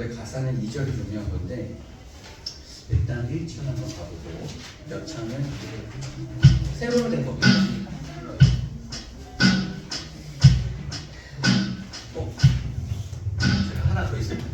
원래 가사는 2절이 중요한 건데 일단 1절 한번 가보고 몇 창을 새로 된 겁니다. 제가 하나 더 있습니다.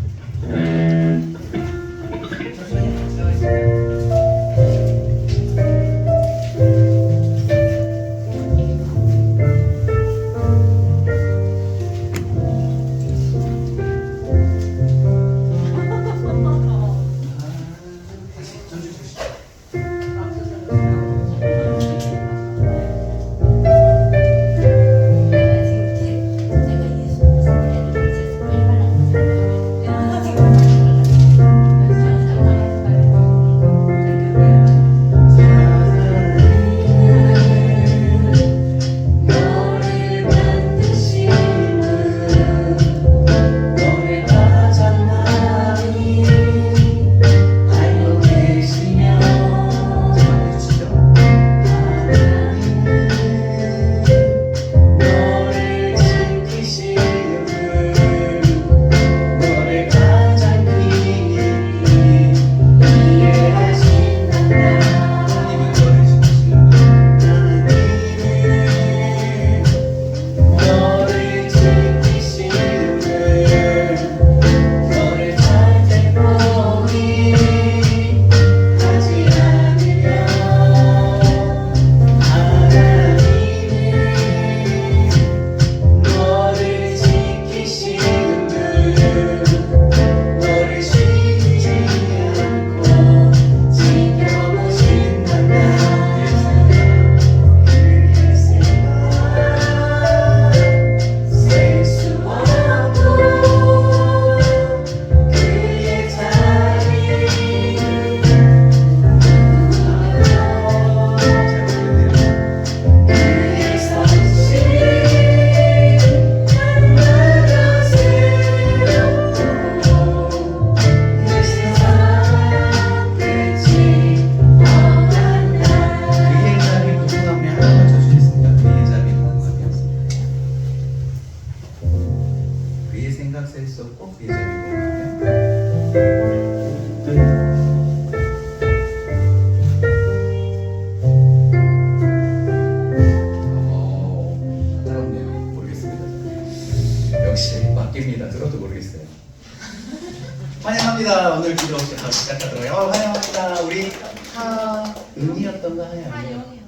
환영합니다. 오늘 기도 혹시 시작하도록 환영합니다. 우리 하은이였던가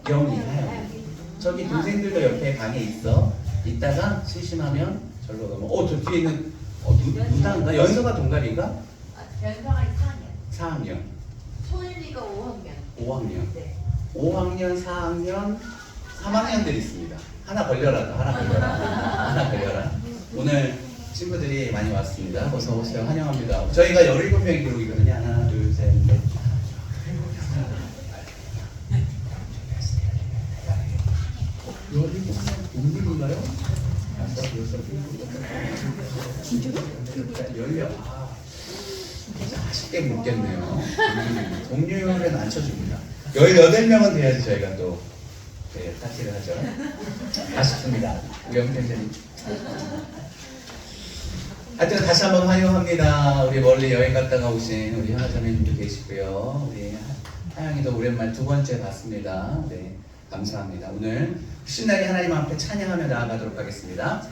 영이 하영이. 저기 동생들도 옆에 방에 있어. 이따가 심심하면 절로 가면 저 뒤에 있는 누나인가? 연서가 동갑인가? 연서가 4학년. 4학년. 소윤이가 5학년. 5학년. 네. 5학년, 4학년, 3학년들 있습니다. 하나 걸려라. 하나 걸려라. 오늘 친구들이 많이 왔습니다. 어서 오세요. 환영합니다. 저희가 17명이 기록이거든요. 하나, 둘, 셋, 넷. 17명 동물인가요? 진짜로? 40개 묻겠네요. 동료율은 안 쳐줍니다. 18명은 돼야지 저희가 또 파티를 하죠. 아쉽습니다. 우리 영팬들이. 하여튼 다시 한번 환영합니다. 우리 멀리 여행 갔다가 오신 우리 하나자매님도 계시고요. 우리 하영이도 오랜만에 2번째 봤습니다. 네, 감사합니다. 오늘 신나게 하나님 앞에 찬양하며 나아가도록 하겠습니다.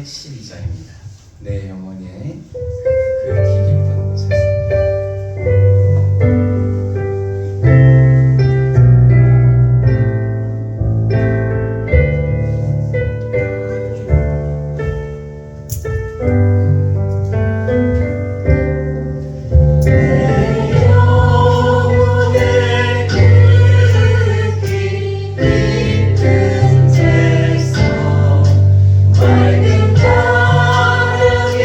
112장입니다. 내 영혼의 그 기깊은 곳에서. 맑은 바람이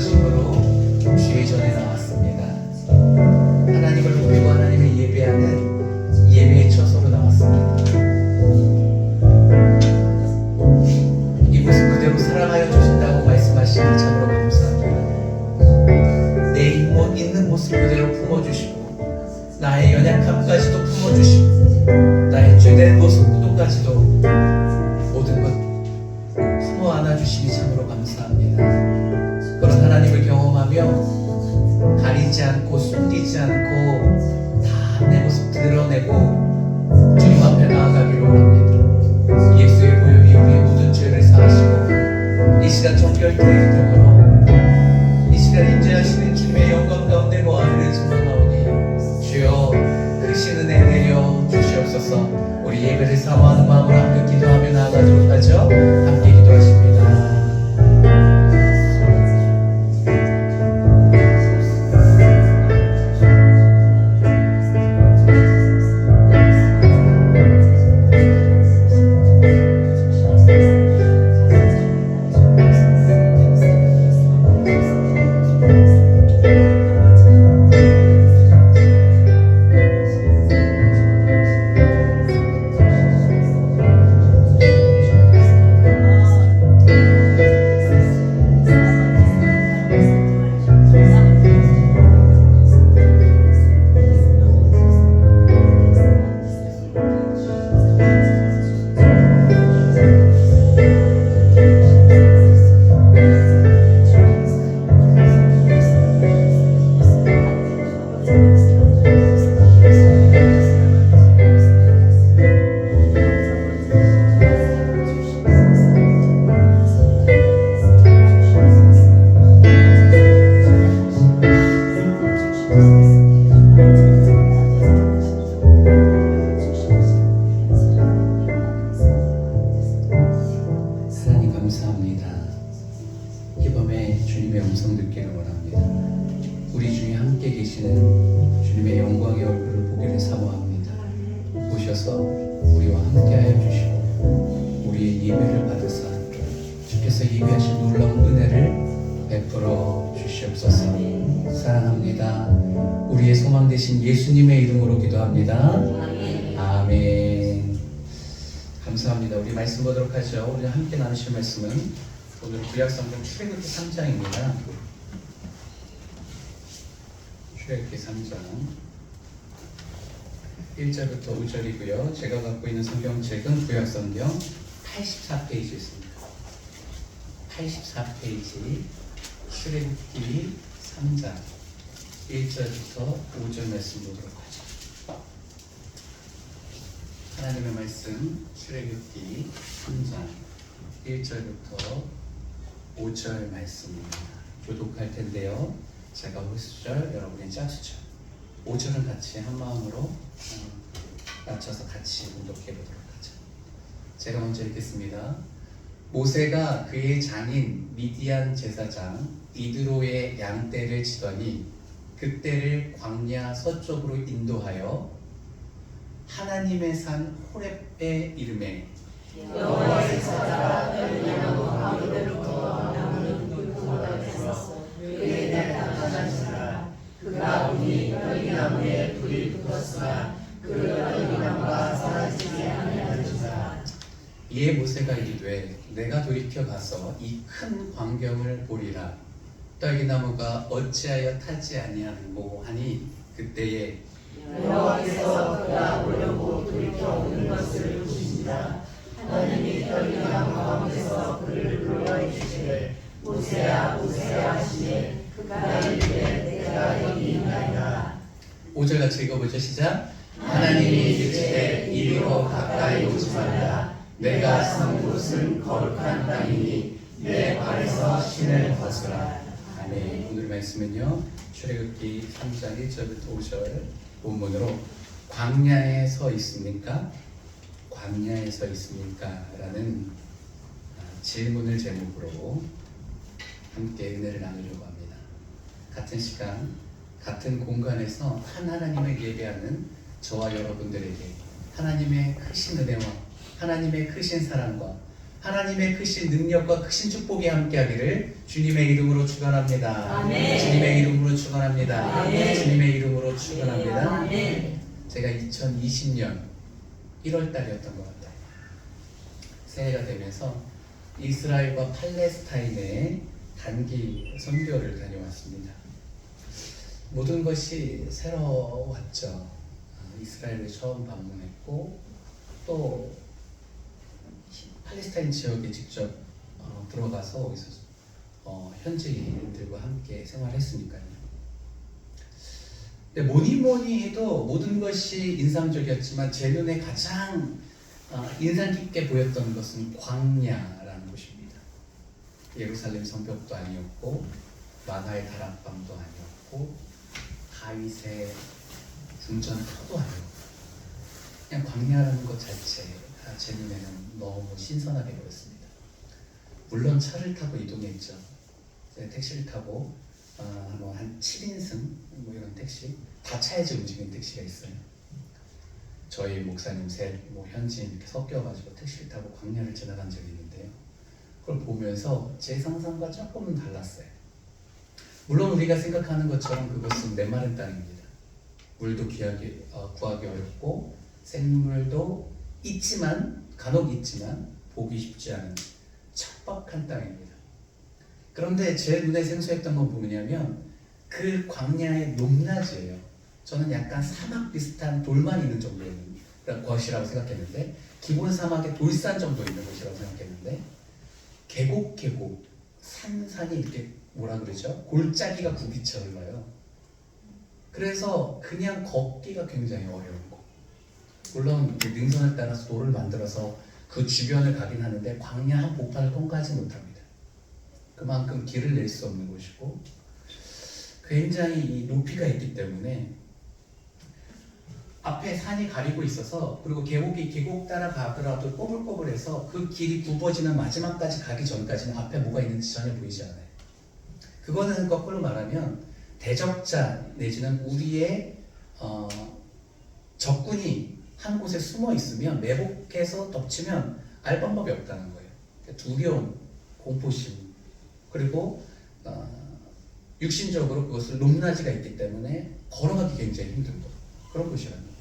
중심으로 주의 전에 나왔습니다. 하나님을 부르고 하나님을 예배하는 예배의 처소로 나왔습니다. 이 모습 그대로 사랑하여 주신다고 말씀하시니 참으로 감사합니다. 내 있는 모습 그대로 품어주시고 나의 연약함까지도 품어주시고 나의 죄된 모습까지도 모든 것 품어 안아주시니 참으로 감사합니다. 그런 하나님을 경험하며 가리지 않고 숨기지 않고 다 내 모습 드러내고 주님 앞에 나아가기로 합니다. 예수의 보혈이 우리의 모든 죄를 사하시고 이 시간 정결케 이름으로 이 시간 임재하시는 주님의 영광 가운데 거하기를 소망하오니 주여 크신 은혜 내려 주시옵소서. 우리 예배를 사모하는 마음으로 함께 기도하며 나아가도록 하죠. 함께 기도하십니다. 우리와 함께하여 주시고 우리의 예배를 받으사 주께서 예배하신 놀라운 은혜를 베풀어 주시옵소서. 사랑합니다. 우리의 소망 되신 예수님의 이름으로 기도합니다. 아멘. 감사합니다. 우리 말씀 보도록 하죠. 우리 함께 나누실 말씀은 오늘 구약성경 출애굽기 3장입니다. 출애굽기 3장 1절부터 5절이고요. 제가 갖고 있는 성경책은 구약성경 84페이지 있습니다. 84페이지 출애굽기 3장 1절부터 5절 말씀 보도록 하죠. 하나님의 말씀 출애굽기 3장 1절부터 5절 말씀입니다. 교독할 텐데요. 제가 홀수절, 여러분의 짝수절 5절은 같이 한 마음으로 맞춰서 같이 운동해 보도록 하죠. 제가 먼저 읽겠습니다. 모세가 그의 장인 미디안 제사장 이드로의 양떼를 치더니 그 떼를 광야 서쪽으로 인도하여 하나님의 산 호렙에 이르매 여호와의 사자가 너를 향하고 가운데로부터 나무는 불구보다 되었어. 그의 나타나시라. 그가 보니 너희 나무에 불이 붙었으나 그 너희 나무가 사라지지 아니하리라. 이에 모세가 이르되 내가 돌이켜 가서 이 큰 광경을 보리라. 떨기나무가 어찌하여 타지 아니하는고 하니 그때에 여호와께서 그가 보려고 돌이켜 오는 것을 보시니라. 하나님이 떨기나무 가운데서 그를 불러 이르시되 모세야 모세야 하시니 그가 이르되 내가 여기 있나이다. 5절 같이 읽어보죠. 시작. 하나님이 이르시되 이리로 가까이 오지 말라. 내가 선 곳은 거룩한 땅이니 내 발에서 신을 벗으라. 아멘. 오늘 말씀은요 출애굽기 3장 1절부터 5절 본문으로 광야에 서 있습니까? 광야에 서 있습니까? 라는 질문을 제목으로 함께 은혜를 나누려고 합니다. 같은 시간 같은 공간에서 한 하나님을 예배하는 저와 여러분들에게 하나님의 크신 은혜와 하나님의 크신 사랑과 하나님의 크신 능력과 크신 축복이 함께하기를 주님의 이름으로 축원합니다. 아멘. 주님의 이름으로 축원합니다. 아멘. 주님의 이름으로 축원합니다. 아멘. 제가 2020년 1월 달이었던 것 같아요. 새해가 되면서 이스라엘과 팔레스타인의 단기 선교를 다녀왔습니다. 모든 것이 새로웠죠. 이스라엘을 처음 방문했고 또 팔레스타인 지역에 직접 들어가서 거기서 현지인들과 함께 생활했으니까요. 근데 뭐니 해도 모든 것이 인상적이었지만 제 눈에 가장 인상 깊게 보였던 것은 광야라는 곳입니다. 예루살렘 성벽도 아니었고 만화의 다락방도 아니었고 다윗의 궁전터도 아니었고 그냥 광야라는 것 자체가 제 눈에는 너무 신선하게 보였습니다. 물론 차를 타고 이동했죠. 택시를 타고 한 7인승 뭐 이런 택시 다 차에서 움직이는 택시가 있어요. 저희 목사님 셋 현지인 이렇게 섞여가지고 택시를 타고 광야를 지나간 적이 있는데요. 그걸 보면서 제 상상과 조금은 달랐어요. 물론 우리가 생각하는 것처럼 그것은 메마른 땅입니다. 물도 구하기 어렵고 생물도 간혹 있지만 보기 쉽지 않은 척박한 땅입니다. 그런데 제 눈에 생소했던 건 뭐냐면 그 광야의 높낮이에요. 저는 약간 사막 비슷한 돌만 있는 정도의 곳이라고 생각했는데 기본 사막의 돌산 정도 있는 곳이라고 생각했는데 계곡 산이 이렇게 뭐라 그러죠? 골짜기가 굽이쳐 흘러요. 그래서 그냥 걷기가 굉장히 어려운 거. 물론 능선을 따라서 도를 만들어서 그 주변을 가긴 하는데 광야 한 보판을 통과하지 못합니다. 그만큼 길을 낼 수 없는 곳이고 굉장히 높이가 있기 때문에 앞에 산이 가리고 있어서 그리고 계곡 따라 가더라도 꼬불꼬불해서 그 길이 굽어지는 마지막까지 가기 전까지는 앞에 뭐가 있는지 전혀 보이지 않아요. 그거는 거꾸로 말하면 대적자 내지는 우리의 적군이 한 곳에 숨어 있으면 매복해서 덮치면 알 방법이 없다는 거예요. 두려움, 공포심 그리고 육신적으로 그것을 높낮이가 있기 때문에 걸어가기 굉장히 힘든 것 그런 곳이라는 겁니다.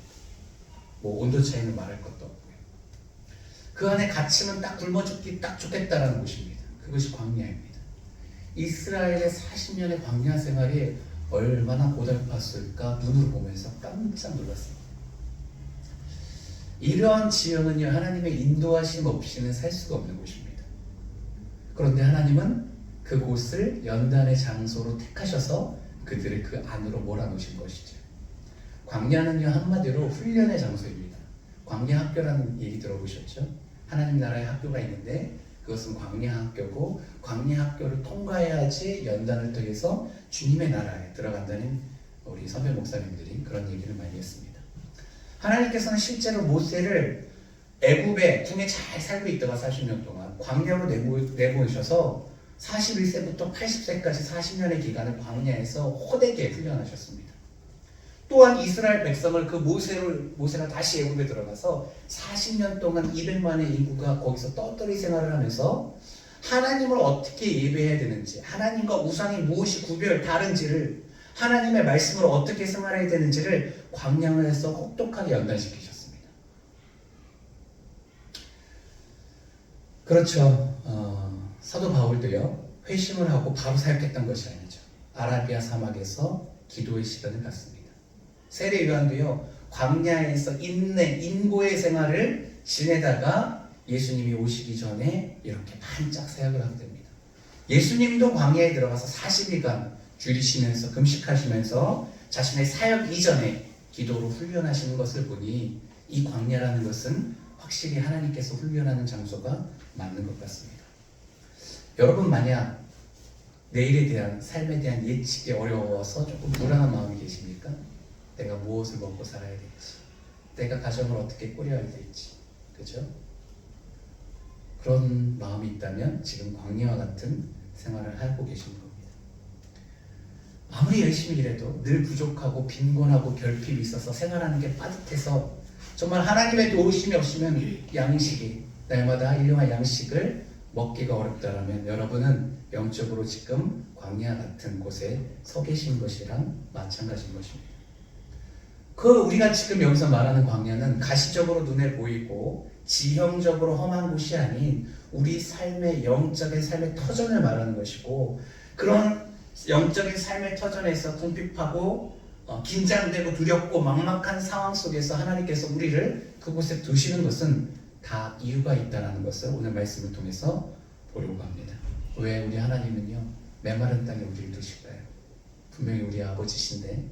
온도 차이는 말할 것도 없고요. 그 안에 갇히면 딱 굶어 죽기 딱 좋겠다라는 곳입니다. 그것이 광야입니다. 이스라엘의 40년의 광야 생활이 얼마나 고달팠을까 눈으로 보면서 깜짝 놀랐습니다. 이러한 지형은요 하나님의 인도하심 없이는 살 수가 없는 곳입니다. 그런데 하나님은 그곳을 연단의 장소로 택하셔서 그들을 그 안으로 몰아넣으신 것이죠. 광야는요 한마디로 훈련의 장소입니다. 광야 학교라는 얘기 들어보셨죠? 하나님 나라의 학교가 있는데 그것은 광야 학교고 광야 학교를 통과해야지 연단을 통해서 주님의 나라에 들어간다는 우리 선배 목사님들이 그런 얘기를 많이 했습니다. 하나님께서는 실제로 모세를 애굽에 궁에 잘 살고 있다가 40년 동안 광야로 내보내셔서 41세부터 80세까지 40년의 기간을 광야에서 호되게 훈련하셨습니다. 또한 이스라엘 백성을 그 모세가 다시 애굽에 들어가서 40년 동안 200만의 인구가 거기서 떳떳이 생활을 하면서 하나님을 어떻게 예배해야 되는지, 하나님과 우상이 무엇이 다른지를, 하나님의 말씀으로 어떻게 생활해야 되는지를 광야에서 혹독하게 연단시키셨습니다. 그렇죠. 사도 바울도요 회심을 하고 바로 사역했던 것이 아니죠. 아라비아 사막에서 기도의 시간을 갖습니다. 세례 요한도요 광야에서 인고의 생활을 지내다가 예수님이 오시기 전에 이렇게 반짝 사역을 하게 됩니다. 예수님도 광야에 들어가서 40일간 줄이시면서 금식하시면서 자신의 사역 이전에 기도로 훈련하시는 것을 보니 이 광야라는 것은 확실히 하나님께서 훈련하는 장소가 맞는 것 같습니다. 여러분 만약 내일에 대한 삶에 대한 예측이 어려워서 조금 불안한 마음이 계십니까? 내가 무엇을 먹고 살아야 될지, 내가 가정을 어떻게 꾸려야 될지, 그죠? 그런 마음이 있다면 지금 광야와 같은 생활을 하고 계시는 겁니다. 아무리 열심히 일해도 늘 부족하고 빈곤하고 결핍이 있어서 생활하는 게 빠듯해서 정말 하나님의 도우심이 없으면 양식이 날마다 일용할 양식을 먹기가 어렵다라면 여러분은 영적으로 지금 광야 같은 곳에 서 계신 것이랑 마찬가지인 것입니다. 그 우리가 지금 여기서 말하는 광야는 가시적으로 눈에 보이고 지형적으로 험한 곳이 아닌 우리 삶의 영적인 삶의 터전을 말하는 것이고, 그런 영적인 삶의 터전에서 궁핍하고 긴장되고 두렵고 막막한 상황 속에서 하나님께서 우리를 그곳에 두시는 것은 다 이유가 있다는 것을 오늘 말씀을 통해서 보려고 합니다. 왜 우리 하나님은요 메마른 땅에 우리를 두실까요? 분명히 우리 아버지신데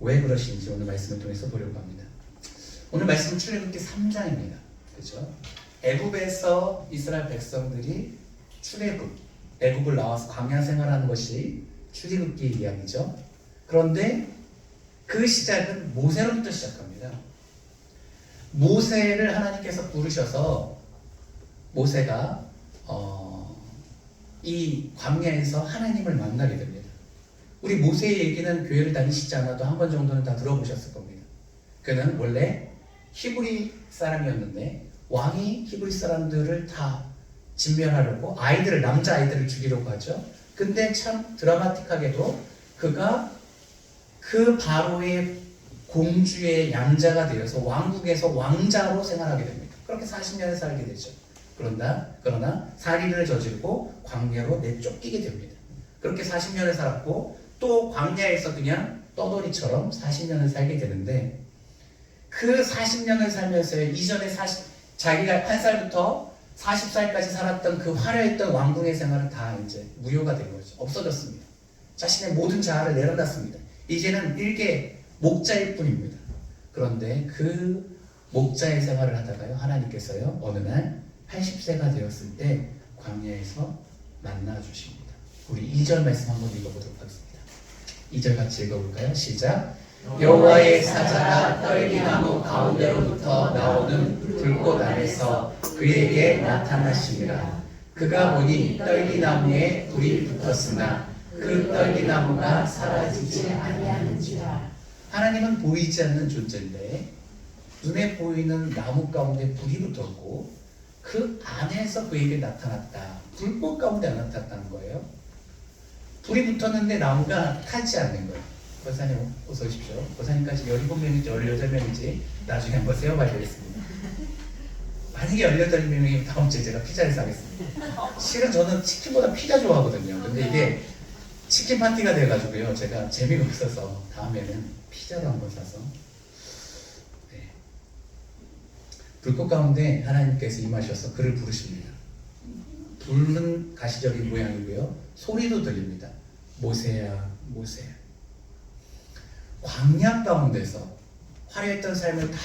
왜 그러신지 오늘 말씀을 통해서 보려고 합니다. 오늘 말씀은 출애굽기 3장입니다. 그렇죠? 애굽에서 이스라엘 백성들이 애굽을 나와서 광야 생활하는 것이 출애굽기 이야기죠. 그런데 그 시작은 모세로부터 시작합니다. 모세를 하나님께서 부르셔서 모세가 이 광야에서 하나님을 만나게 됩니다. 우리 모세의 얘기는 교회를 다니시지 않아도 한 번 정도는 다 들어보셨을 겁니다. 그는 원래 히브리 사람이었는데 왕이 히브리 사람들을 다 진멸하려고 남자아이들을 죽이려고 하죠. 근데 참 드라마틱하게도 그가 그 바로의 공주의 양자가 되어서 왕국에서 왕자로 생활하게 됩니다. 그렇게 40년을 살게 되죠. 그러나 살인을 저지르고 광야로 내쫓기게 됩니다. 그렇게 40년을 살았고 또 광야에서 그냥 떠돌이처럼 40년을 살게 되는데, 그 40년을 살면서 이전에 자기가 1살부터 40살까지 살았던 그 화려했던 왕궁의 생활은 다 이제 무효가 된 거죠. 없어졌습니다. 자신의 모든 자아를 내려놨습니다. 이제는 일개 목자일 뿐입니다. 그런데 그 목자의 생활을 하다가요, 하나님께서요 어느 날 80세가 되었을 때 광야에서 만나 주십니다. 우리 2절 말씀 한번 읽어보도록 하겠습니다. 2절 같이 읽어볼까요? 시작. 여호와의 사자가 떨기나무 가운데로부터 나오는 불꽃 안에서 그에게 나타나시니라. 그가 보니 떨기나무에 불이 붙었으나 그 떨기나무가 사라지지 아니하는지라. 하나님은 보이지 않는 존재인데 눈에 보이는 나무 가운데 불이 붙었고 그 안에서 그에게 나타났다. 불꽃 가운데 나타났다는 거예요. 불이 붙었는데 나무가 타지 않는 거예요. 권사님 어서 오십시오. 권사님까지 17명인지 18명인지 나중에 한번 세어봐야 되겠습니다. 만약에 18명이면 다음 주에 제가 피자를 싸겠습니다. 실은 저는 치킨보다 피자 좋아하거든요. 근데 이게 치킨 파티가 돼가지고요, 제가 재미가 없어서 다음에는 피자도 한번 사서. 네. 불꽃 가운데 하나님께서 임하셔서 그를 부르십니다. 불은 가시적인 모양이고요, 소리도 들립니다. 모세야, 모세야. 광야 가운데서 화려했던 삶을 다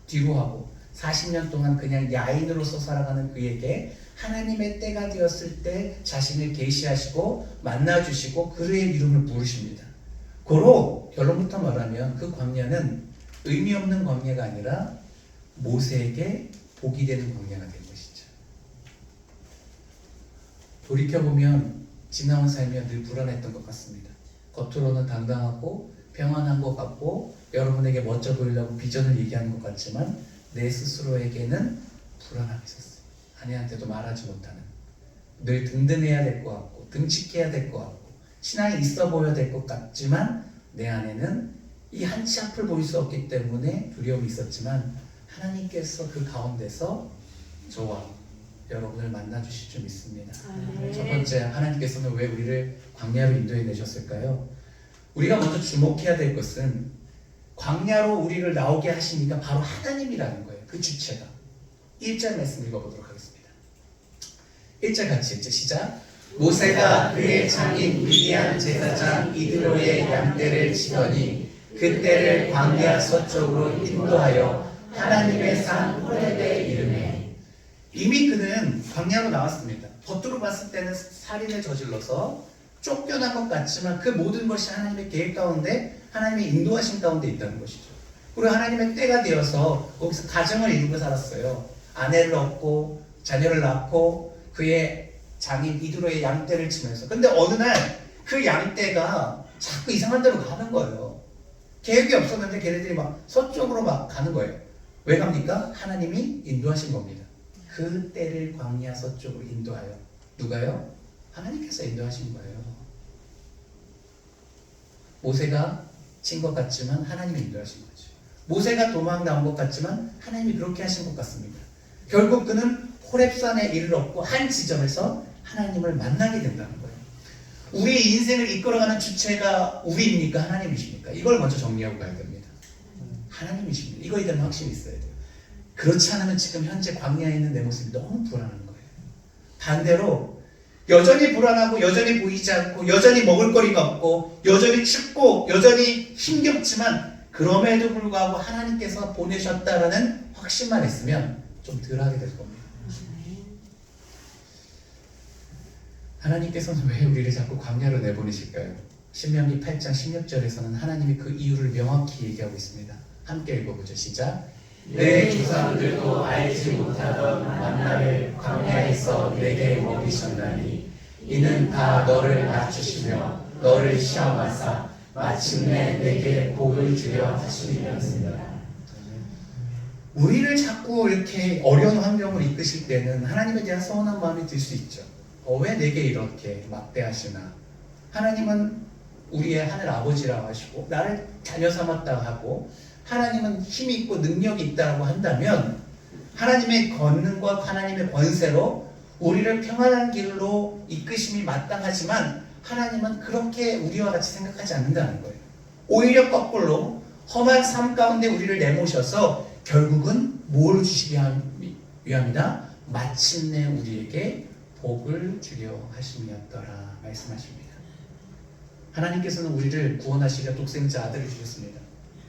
뒤로하고 40년 동안 그냥 야인으로서 살아가는 그에게 하나님의 때가 되었을 때 자신을 계시하시고 만나주시고 그의 이름을 부르십니다. 고로 결론부터 말하면 그 광야는 의미 없는 광야가 아니라 모세에게 복이 되는 광야가 된 것이죠. 돌이켜보면 지나온 삶이 늘 불안했던 것 같습니다. 겉으로는 당당하고 평안한 것 같고 여러분에게 멋져 보이려고 비전을 얘기하는 것 같지만 내 스스로에게는 불안함이 있었어요. 아내한테도 말하지 못하는, 늘 든든해야 될 것 같고 등치해야 될 것 같고 신앙이 있어 보여야 될 것 같지만 내 안에는 이 한치 앞을 볼 수 없기 때문에 두려움이 있었지만 하나님께서 그 가운데서 저와 여러분을 만나주실 줄 믿습니다. 첫 번째, 하나님께서는 왜 우리를 광야로 인도해 내셨을까요? 우리가 먼저 주목해야 될 것은 광야로 우리를 나오게 하시니까 바로 하나님이라는 거예요. 그 주체가. 1절 말씀 읽어보도록 하겠습니다. 1절 같이 읽죠. 시작. 모세가 그의 장인 미디안 제사장 이드로의 양떼를 치더니 그 떼를 광야 서쪽으로 인도하여 하나님의 산 호렙에 이르매. 이미 그는 광야로 나왔습니다. 겉으로 봤을 때는 살인을 저질러서 쫓겨난 것 같지만 그 모든 것이 하나님의 계획 가운데 하나님의 인도하신 가운데 있다는 것이죠. 그리고 하나님의 때가 되어서 거기서 가정을 이루고 살았어요. 아내를 얻고 자녀를 낳고 그의 장인 이드로의 양떼를 치면서. 근데 어느 날 그 양떼가 자꾸 이상한 데로 가는 거예요. 계획이 없었는데 걔네들이 막 서쪽으로 막 가는 거예요. 왜 갑니까? 하나님이 인도하신 겁니다. 그 때를 광야 서쪽으로 인도하여 누가요? 하나님께서 인도하신 거예요. 모세가 친 것 같지만 하나님이 인도하신 거죠. 모세가 도망 나온 것 같지만 하나님이 그렇게 하신 것 같습니다. 결국 그는 호렙산에 이르렀고 한 지점에서 하나님을 만나게 된다는 거예요. 우리 인생을 이끌어가는 주체가 우리입니까? 하나님이십니까? 이걸 먼저 정리하고 가야 됩니다. 하나님이십니다. 이거에 대한 확신이 있어야 돼요. 그렇지 않으면 지금 현재 광야에 있는 내 모습이 너무 불안한 거예요. 반대로 여전히 불안하고 여전히 보이지 않고 여전히 먹을 거리가 없고 여전히 춥고 여전히 힘겹지만 그럼에도 불구하고 하나님께서 보내셨다라는 확신만 있으면 좀 덜하게 될 겁니다. 하나님께서는 왜 우리를 자꾸 광야로 내보내실까요? 신명기 8장 16절에서는 하나님이 그 이유를 명확히 얘기하고 있습니다. 함께 읽어보죠. 시작. 내 조상들도 알지 못하던 만나를 광야에서 내게 먹이셨나니 이는 다 너를 낮추시며 너를 시험하사 마침내 내게 복을 주려 하심이었습니다. 우리를 자꾸 이렇게 어려운 환경을 이끄실 때는 하나님에 대한 서운한 마음이 들 수 있죠. 왜 내게 이렇게 막대하시나? 하나님은 우리의 하늘 아버지라고 하시고 나를 자녀 삼았다고 하고 하나님은 힘이 있고 능력이 있다고 한다면 하나님의 권능과 하나님의 권세로 우리를 평안한 길로 이끄심이 마땅하지만 하나님은 그렇게 우리와 같이 생각하지 않는다는 거예요. 오히려 거꾸로 험한 삶 가운데 우리를 내모셔서 결국은 뭘 주시기 위함이다? 마침내 우리에게 복을 주려 하심이었더라 말씀하십니다. 하나님께서는 우리를 구원하시려 독생자 아들을 주셨습니다.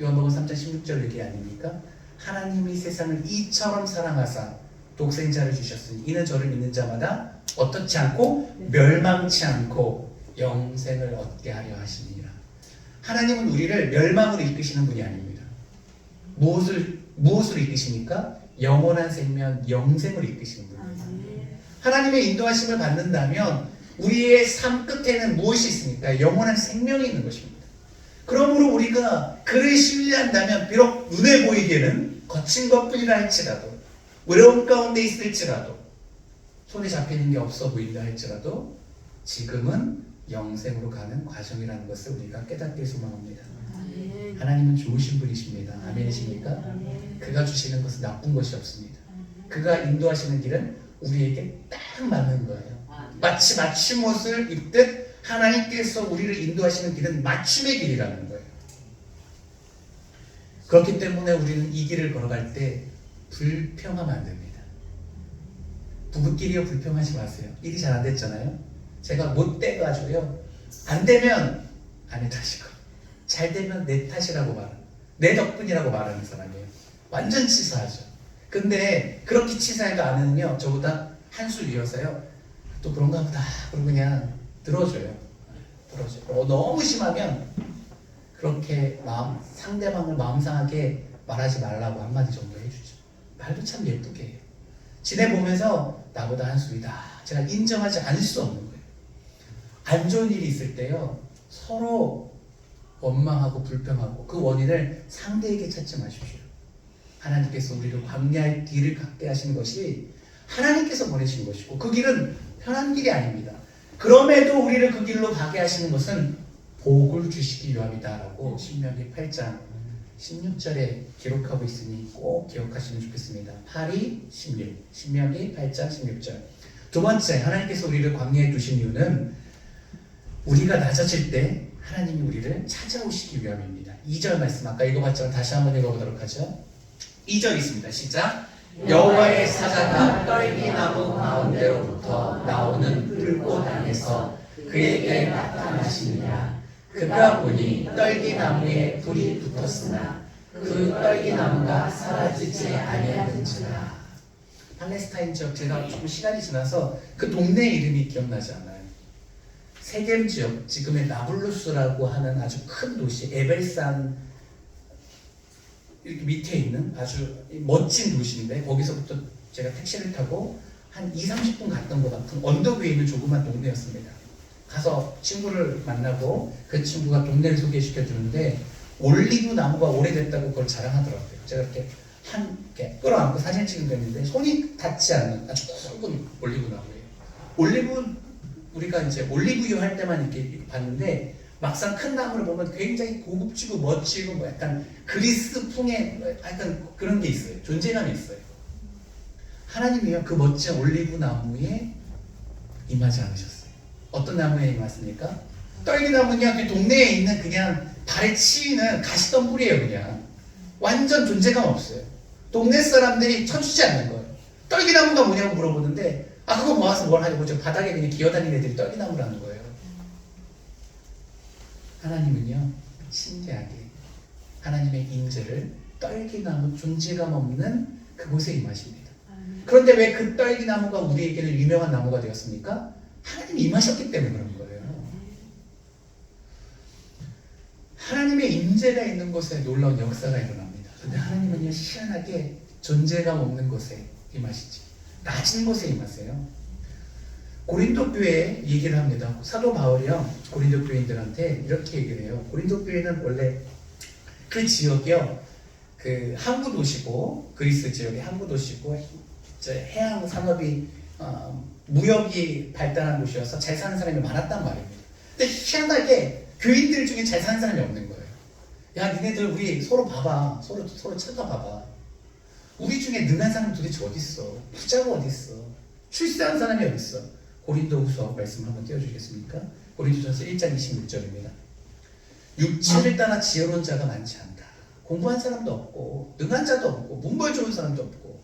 요한복음 3장 16절 얘기 아닙니까? 하나님이 세상을 이처럼 사랑하사 독생자를 주셨으니 이는 저를 믿는 자마다 어떻지 않고 멸망치 않고 영생을 얻게 하려 하시니라. 하나님은 우리를 멸망으로 이끄시는 분이 아닙니다. 무엇으로 이끄십니까? 영원한 생명, 영생으로 이끄시는 분입니다. 하나님의 인도하심을 받는다면 우리의 삶 끝에는 무엇이 있습니까? 영원한 생명이 있는 것입니다. 그러므로 우리가 그를 신뢰한다면 비록 눈에 보이기에는 거친 것뿐이라 할지라도 어려운 가운데 있을지라도 손에 잡히는 게 없어 보인다 할지라도 지금은 영생으로 가는 과정이라는 것을 우리가 깨닫길 소망합니다. 하나님은 좋으신 분이십니다. 아멘이십니까? 그가 주시는 것은 나쁜 것이 없습니다. 그가 인도하시는 길은 우리에게 딱 맞는 거예요. 마치 맞춤 옷을 입듯 하나님께서 우리를 인도하시는 길은 맞춤의 길이라는 거예요. 그렇기 때문에 우리는 이 길을 걸어갈 때 불평하면 안 됩니다. 부부끼리요 불평하지 마세요. 일이 잘 안 됐잖아요. 제가 못 돼가지고요. 안 되면 아내 탓이고 잘 되면 내 탓이라고 말하는, 내 덕분이라고 말하는 사람이에요. 완전 치사하죠. 근데 그렇게 치사해도 아내는요 저보다 한 수 위여서요 또 그런가 보다 그러고 그냥 들어줘요. 너무 심하면 그렇게 상대방을 마음 상하게 말하지 말라고 한마디 정도 해주죠. 말도 참 예쁘게 해요. 지내보면서 나보다 한 수 위다 제가 인정하지 않을 수 없는 거예요. 안 좋은 일이 있을 때요 서로 원망하고 불평하고 그 원인을 상대에게 찾지 마십시오. 하나님께서 우리를 광야의 길을 갖게 하신 것이 하나님께서 보내신 것이고 그 길은 편한 길이 아닙니다. 그럼에도 우리를 그 길로 가게 하시는 것은 복을 주시기 위함이다라고 신명기 8장 16절에 기록하고 있으니 꼭 기억하시면 좋겠습니다. 8이 16, 신명기 8장 16절. 두 번째, 하나님께서 우리를 광야에 두신 이유는 우리가 낮아질 때 하나님이 우리를 찾아오시기 위함입니다. 2절 말씀 아까 읽어봤지만 다시 한번 읽어보도록 하죠. 2절 있습니다. 시작. 여호와의 사자가 떨기나무 가운데로부터 나오는 불꽃 안에서 그에게 나타나시니라. 그가 보니 떨기나무에 불이 붙었으나 그 떨기나무가 사라지지 아니하는지라. 팔레스타인 지역 제가 조금 시간이 지나서 그 동네 이름이 기억나지 않아요. 세겜 지역, 지금의 나블루스라고 하는 아주 큰 도시 에벨산 이렇게 밑에 있는 아주 멋진 도시인데 거기서부터 제가 택시를 타고 한 2-30분 갔던 것 같은 언덕 위에 있는 조그만 동네였습니다. 가서 친구를 만나고 그 친구가 동네를 소개시켜 주는데 올리브 나무가 오래됐다고 그걸 자랑하더라고요. 제가 이렇게 이렇게 끌어안고 사진 찍은 거였는데 손이 닿지 않는 아주 굵은 올리브 나무예요. 올리브 우리가 이제 올리브유 할 때만 이렇게 봤는데 막상 큰 나무를 보면 굉장히 고급지고 멋지고 뭐 약간 그리스풍의 약간 그런 게 있어요. 존재감이 있어요. 하나님이요 그 멋진 올리브 나무에 임하지 않으셨어요. 어떤 나무에 임하십니까? 떨기나무는 그 동네에 있는 그냥 발에 치이는 가시덤불이에요. 그냥 완전 존재감 없어요. 동네 사람들이 쳐주지 않는 거예요. 떨기나무가 뭐냐고 물어보는데 그거 모아서 뭘 하냐고 저 바닥에 그냥 기어다니는 애들이 떨기나무라는 거예요. 하나님은요 신기하게 하나님의 임재를 떨기나무 존재감 없는 그곳에 임하십니다. 그런데 왜 그 떨기나무가 우리에게는 유명한 나무가 되었습니까? 하나님이 임하셨기 때문에 그런 거예요. 하나님의 임재가 있는 곳에 놀라운 역사가 일어납니다. 그런데 하나님은요 희한하게 존재감 없는 곳에 임하시지 낮은 곳에 임하세요. 고린도 교회 얘기를 합니다. 사도 바울이요 고린도 교인들한테 이렇게 얘기를 해요. 고린도 교회는 원래 그 지역이요 그 항구 도시고 그리스 지역의 항구 도시고 해양 산업이 무역이 발달한 곳이어서 잘 사는 사람이 많았단 말입니다. 근데 희한하게 교인들 중에 잘 사는 사람이 없는 거예요. 야 니네들 우리 서로 봐봐. 서로 찾아봐봐. 우리 중에 능한 사람 도대체 어디 있어? 부자가 어디 있어? 출세한 사람이 어디 있어? 고린도후서 말씀 한번 띄워주시겠습니까? 고린도전서 1장 26절입니다. 육체를 따라 지혜로운 자가 많지 않다. 공부한 사람도 없고 능한 자도 없고 문벌 좋은 사람도 없고.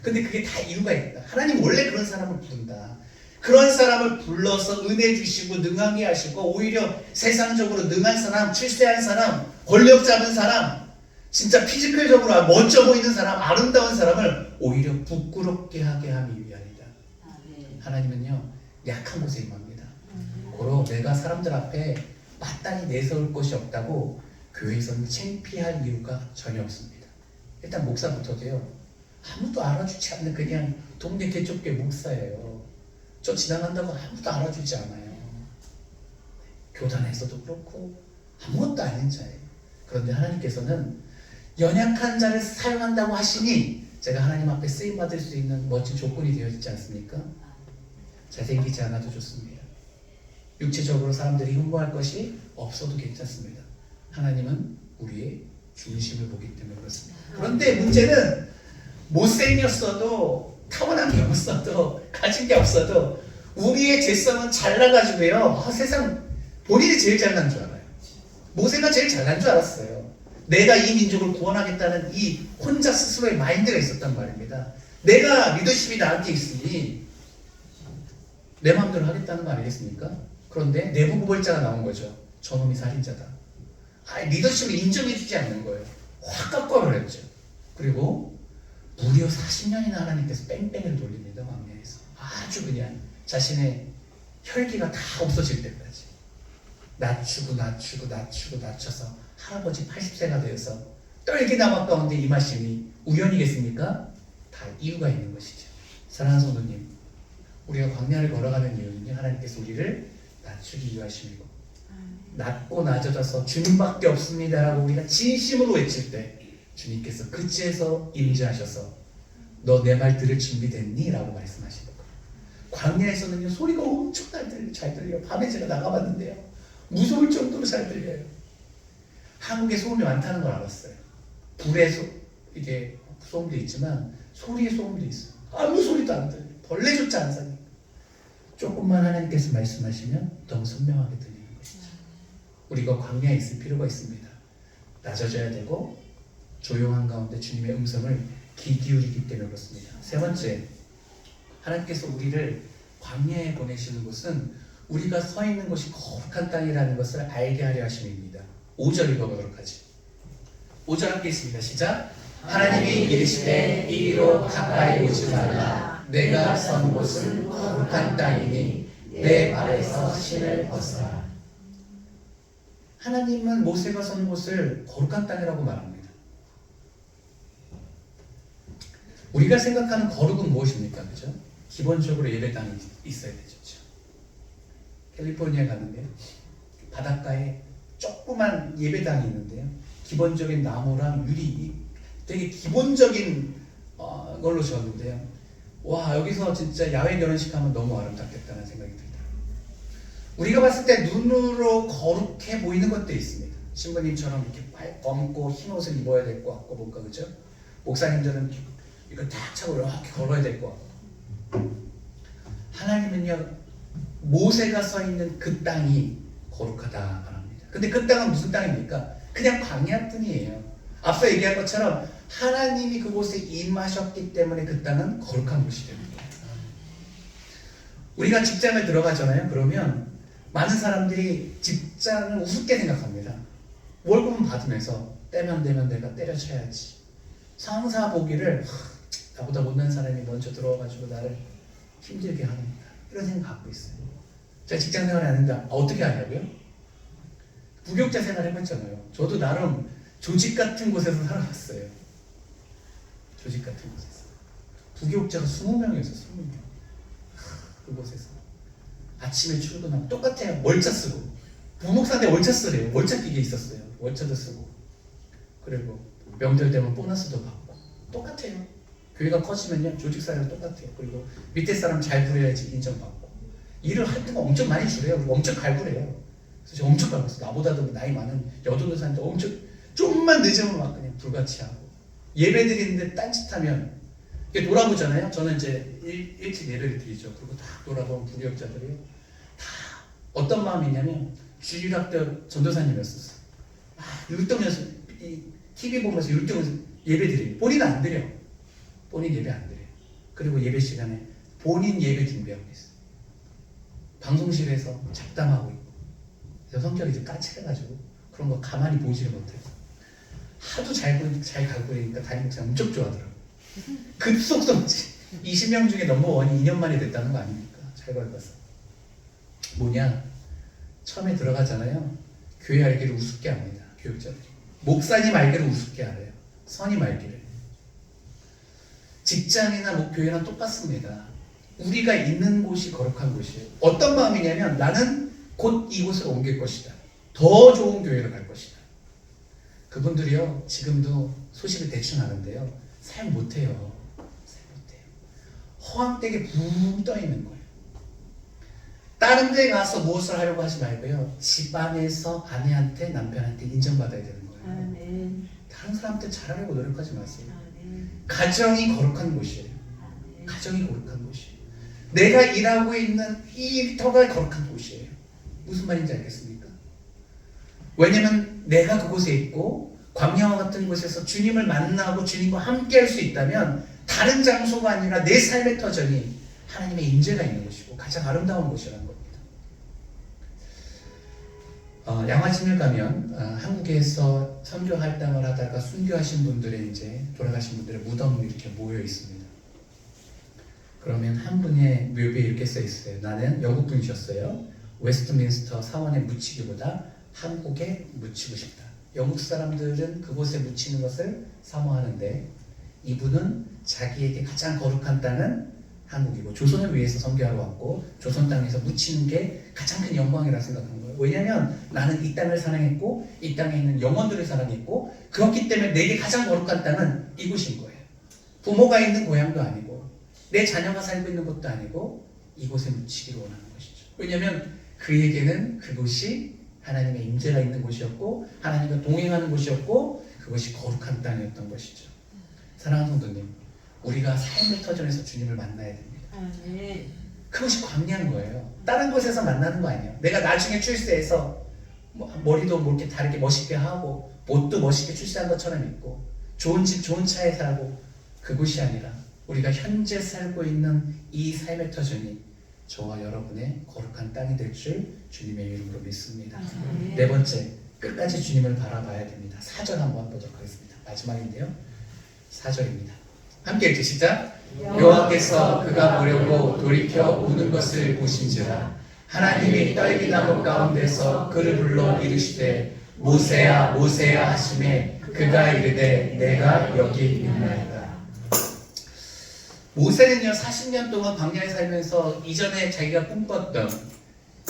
근데 그게 다 이유가 있다. 하나님 원래 그런 사람을 부른다. 그런 사람을 불러서 은혜 주시고 능하게 하시고 오히려 세상적으로 능한 사람, 출세한 사람, 권력 잡은 사람, 진짜 피지컬적으로 멋져 보이는 사람, 아름다운 사람을 오히려 부끄럽게 하게 함이 위함이다. 하나님은요 약한 곳에 임합니다. 고로 내가 사람들 앞에 마땅히 내세울 것이 없다고 교회에서는 창피할 이유가 전혀 없습니다. 일단 목사부터도요 아무도 알아주지 않는 그냥 동네 개쪽교회 목사예요. 저 지나간다고 아무도 알아주지 않아요. 교단에서도 그렇고 아무것도 아닌 자예요. 그런데 하나님께서는 연약한 자를 사용한다고 하시니 제가 하나님 앞에 쓰임받을 수 있는 멋진 조건이 되어 있지 않습니까? 잘생기지 않아도 좋습니다. 육체적으로 사람들이 흠모할 것이 없어도 괜찮습니다. 하나님은 우리의 중심을 보기 때문에 그렇습니다. 그런데 문제는 못생겼어도 타고난 게 없어도 가진 게 없어도 우리의 재성은 잘나가지고요 세상 본인이 제일 잘난 줄 알아요. 모세가 제일 잘난 줄 알았어요. 내가 이 민족을 구원하겠다는 이 혼자 스스로의 마인드가 있었단 말입니다. 내가 리더십이 나한테 있으니 내 마음대로 하겠다는 거 아니겠습니까? 그런데 내부 고발자가 나온 거죠. 저놈이 살인자다. 리더십을 인정해주지 않는 거예요. 확 깎아버렸죠. 그리고 무려 40년이나 하나님께서 뺑뺑이를 돌립니다. 광야에서 아주 그냥 자신의 혈기가 다 없어질 때까지 낮춰서 할아버지 80세가 되어서 떨기나무 가운데 임하시니 우연이겠습니까? 다 이유가 있는 것이죠. 사랑하는 성도님, 우리가 광야를 걸어가는 이유는요 하나님께서 우리를 낮추기 위하심이고 낮고 낮아져서 주님밖에 없습니다라고 우리가 진심으로 외칠 때 주님께서 그치에서 임재하셔서 너 내 말 들을 준비됐니? 라고 말씀하시는 거예요. 광야에서는요 소리가 엄청 잘 들려요. 밤에 제가 나가봤는데요 무서울 정도로 잘 들려요. 한국에 소음이 많다는 걸 알았어요. 불에 이게 소음도 있지만 소리에 소음도 있어요. 아무 소리도 안 들려요. 벌레조차 안 사니까. 조금만 하나님께서 말씀하시면 너무 선명하게 들리는 것이죠. 우리가 광야에 있을 필요가 있습니다. 낮아져야 되고 조용한 가운데 주님의 음성을 귀 기울이기 때문에 그렇습니다. 세 번째, 하나님께서 우리를 광야에 보내시는 것은 우리가 서 있는 곳이 거룩한 땅이라는 것을 알게 하려 하심입니다. 5절 읽어보도록 하죠. 5절 함께 있습니다. 시작. 하나님이 이르시되 이리로 가까이 오지 말라. 내가 선 곳은 거룩한 땅이니 내 발에서 신을 벗어라. 하나님은 모세가 선 곳을 거룩한 땅이라고 말합니다. 우리가 생각하는 거룩은 무엇입니까? 그죠? 기본적으로 예배당이 있어야 되죠. 캘리포니아에 가는데요. 바닷가에 조그만 예배당이 있는데요. 기본적인 나무랑 유리 되게 기본적인 걸로 지었는데요. 와, 여기서 진짜 야외 결혼식 하면 너무 아름답겠다는 생각이 듭니다. 우리가 봤을 때 눈으로 거룩해 보이는 것도 있습니다. 신부님처럼 이렇게 검고 흰 옷을 입어야 될 것 같고 뭔가 그죠? 목사님들은 이거 딱 차고 이렇게 걸어야 될 것 같고. 하나님은요, 모세가 서 있는 그 땅이 거룩하다 말합니다. 근데 그 땅은 무슨 땅입니까? 그냥 광야뿐이에요. 앞서 얘기한 것처럼 하나님이 그곳에 임하셨기 때문에 그 땅은 거룩한 곳이 됩니다. 우리가 직장을 들어가잖아요. 그러면 많은 사람들이 직장을 우습게 생각합니다. 월급은 받으면서 때면 되면 내가 때려쳐야지. 상사 보기를 나보다 못난 사람이 먼저 들어와가지고 나를 힘들게 하는구나, 이런 생각 갖고 있어요. 제가 직장 생활을 하는데 어떻게 하냐고요? 부교육자 생활 해봤잖아요. 저도 나름 조직 같은 곳에서 살아봤어요. 조직 같은 곳에서 부교육자가 20명이었어요. 20명. 그곳에서 아침에 출근하면 똑같아요. 월차 쓰고, 부목사인데 월차 쓰래요. 월차 끼게 있었어요. 월차도 쓰고, 그리고 명절 되면 보너스도 받고, 똑같아요. 교회가 커지면요, 조직사회가 똑같아요. 그리고 밑에 사람 잘 부려야지 인정받고, 일을 할 때가 엄청 많이 주래요. 그리고 엄청 갈구래요. 그래서 제가 엄청 갈구했어요. 나보다도 나이 많은 여도도사한테 엄청, 좀만 늦으면 막 그냥 불같이하고, 예배 드리는데 딴짓하면 이렇게 돌아보잖아요. 저는 이제 일찍 예배를 드리죠. 그리고 딱 돌아보면 부교육자들이요, 다 어떤 마음이냐면 주일학교 전도사님이었었어요. 율동해서 TV 보면서 율동해서 예배 드려요. 본인은 안 드려. 본인 예배 안 드려요. 그리고 예배 시간에 본인 예배 준비하고 있어요. 방송실에서 잡담하고 있고. 그래서 성격이 좀 까칠해가지고 그런 거 가만히 보지를 못해요. 하도 잘 갈구니까 담임목사 엄청 좋아하더라고요. 급속성지 20명 중에 넘버원이 2년 만에 됐다는 거 아닙니까? 잘 갈궈서. 뭐냐? 처음에 들어가잖아요. 교회 알기를 우습게 합니다. 교육자들이. 목사님 알기를 우습게 알아요. 선임 알기를. 직장이나 교회랑 똑같습니다. 우리가 있는 곳이 거룩한 곳이에요. 어떤 마음이냐면 나는 곧 이곳으로 옮길 것이다. 더 좋은 교회로 갈 것이다. 그분들이요, 지금도 소식을 대충 하는데요, 사용 못해요. 사용 못해요. 허황되게 붕 떠 있는 거예요. 다른 데 가서 무엇을 하려고 하지 말고요, 집안에서 아내한테 남편한테 인정받아야 되는 거예요. 아멘. 다른 사람한테 잘하려고 노력하지 마세요. 아멘. 가정이 거룩한 곳이에요. 가정이 거룩한 곳이에요. 내가 일하고 있는 이 일터가 거룩한 곳이에요. 무슨 말인지 알겠습니까? 왜냐면 내가 그곳에 있고 광야와 같은 곳에서 주님을 만나고 주님과 함께 할 수 있다면 다른 장소가 아니라 내 삶의 터전이 하나님의 임재가 있는 곳이고 가장 아름다운 곳이라는 겁니다. 양화진을 가면 한국에서 선교 활동을 하다가 순교하신 분들의 이제 돌아가신 분들의 무덤이 이렇게 모여 있습니다. 그러면 한 분의 묘비에 이렇게 써 있어요. 나는 영국 분이셨어요. 웨스트민스터 사원에 묻히기보다 한국에 묻히고 싶다. 영국 사람들은 그곳에 묻히는 것을 사모하는데 이분은 자기에게 가장 거룩한 땅은 한국이고 조선을 위해서 선교하러 왔고 조선 땅에서 묻히는 게 가장 큰 영광이라 생각한 거예요. 왜냐하면 나는 이 땅을 사랑했고 이 땅에 있는 영혼들을 사랑했고 그렇기 때문에 내게 가장 거룩한 땅은 이곳인 거예요. 부모가 있는 고향도 아니고 내 자녀가 살고 있는 곳도 아니고 이곳에 묻히기를 원하는 것이죠. 왜냐하면 그에게는 그곳이 하나님의 임재가 있는 곳이었고 하나님과 동행하는 곳이었고 그것이 거룩한 땅이었던 것이죠. 사랑하는 성도님, 우리가 삶의 터전에서 주님을 만나야 됩니다. 아멘. 그것이 광야인 거예요. 다른 곳에서 만나는 거 아니에요. 내가 나중에 출세해서 머리도 뭐 이렇게 다르게 멋있게 하고 옷도 멋있게 출세한 것처럼 입고 좋은 집 좋은 차에 살고 그곳이 아니라 우리가 현재 살고 있는 이 삶의 터전이 저와 여러분의 거룩한 땅이 될 줄 주님의 이름으로 믿습니다. 아멘. 네 번째, 끝까지 주님을 바라봐야 됩니다. 4절 한번 보도록 하겠습니다. 마지막인데요. 4절입니다. 함께 읽죠. 시작. 여호와께서 그가 보려고 돌이켜 우는 것을 보신지라 하나님이 떨기나무 가운데서 그를 불러 이르시되 모세야 모세야 하시매 그가 이르되 내가 여기 있나이다. 모세는요 40년 동안 광야에 살면서 이전에 자기가 꿈꿨던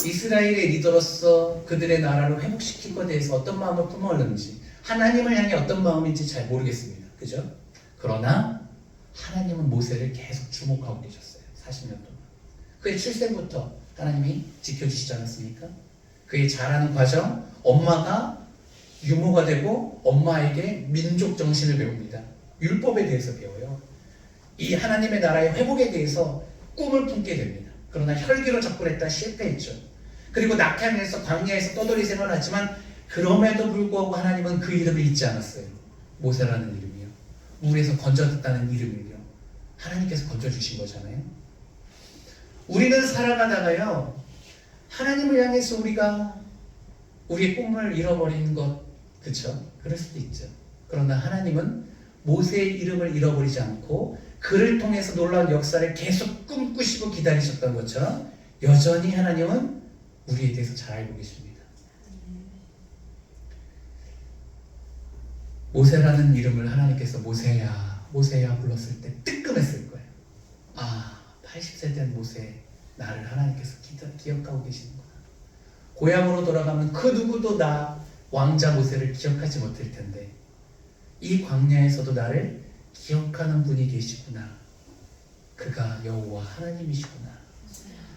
이스라엘의 리더로서 그들의 나라를 회복시킨 것에 대해서 어떤 마음을 품었는지 하나님을 향해 어떤 마음인지 잘 모르겠습니다. 그죠? 그러나 하나님은 모세를 계속 주목하고 계셨어요. 40년 동안. 그의 출생부터 하나님이 지켜주시지 않았습니까? 그의 자라는 과정, 엄마가 유모가 되고 엄마에게 민족 정신을 배웁니다. 율법에 대해서 배워요. 이 하나님의 나라의 회복에 대해서 꿈을 품게 됩니다. 그러나 혈기로 접근했다 실패했죠. 그리고 낙향에서 광야에서 떠돌이 생활하지만 그럼에도 불구하고 하나님은 그 이름을 잊지 않았어요. 모세라는 이름이요. 물에서 건져졌다는 이름을요. 하나님께서 건져주신 거잖아요. 우리는 살아가다가요, 하나님을 향해서 우리가 우리의 꿈을 잃어버린 것, 그쵸? 그럴 수도 있죠. 그러나 하나님은 모세의 이름을 잃어버리지 않고 그를 통해서 놀라운 역사를 계속 꿈꾸시고 기다리셨던 것처럼 여전히 하나님은 우리에 대해서 잘 알고 계십니다. 모세라는 이름을 하나님께서 모세야, 모세야 불렀을 때 뜨끔했을 거예요. 아, 80세 된 모세, 나를 하나님께서 기억하고 계시는구나. 고향으로 돌아가면 그 누구도 나 왕자 모세를 기억하지 못할 텐데 이 광야에서도 나를 기억하는 분이 계시구나. 그가 여호와 하나님이시구나.